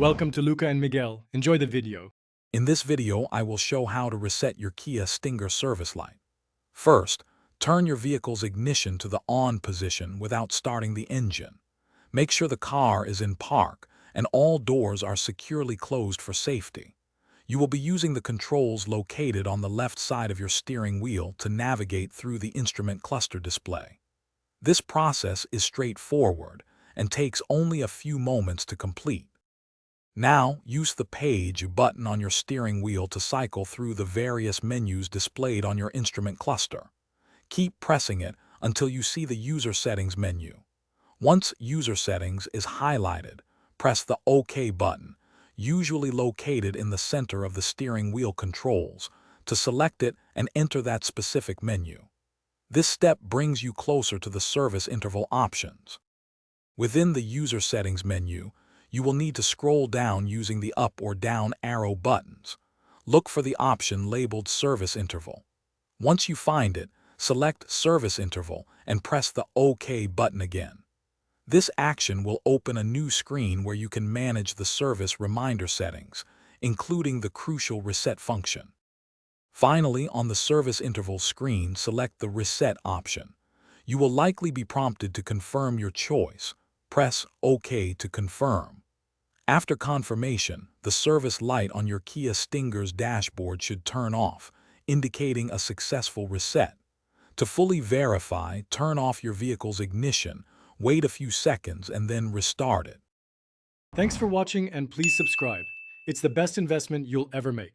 Welcome to Luca and Miguel. Enjoy the video. In this video, I will show how to reset your Kia Stinger service light. First, turn your vehicle's ignition to the on position without starting the engine. Make sure the car is in park and all doors are securely closed for safety. You will be using the controls located on the left side of your steering wheel to navigate through the instrument cluster display. This process is straightforward and takes only a few moments to complete. Now, use the Page button on your steering wheel to cycle through the various menus displayed on your instrument cluster. Keep pressing it until you see the User Settings menu. Once User Settings is highlighted, press the OK button, usually located in the center of the steering wheel controls, to select it and enter that specific menu. This step brings you closer to the service interval options. Within the User Settings menu, you will need to scroll down using the up or down arrow buttons. Look for the option labeled Service Interval. Once you find it, select Service Interval and press the OK button again. This action will open a new screen where you can manage the service reminder settings, including the crucial reset function. Finally, on the Service Interval screen, select the Reset option. You will likely be prompted to confirm your choice. Press OK to confirm. After confirmation, the service light on your Kia Stinger's dashboard should turn off, indicating a successful reset. To fully verify, turn off your vehicle's ignition, wait a few seconds, and then restart it. Thanks for watching and please subscribe. It's the best investment you'll ever make.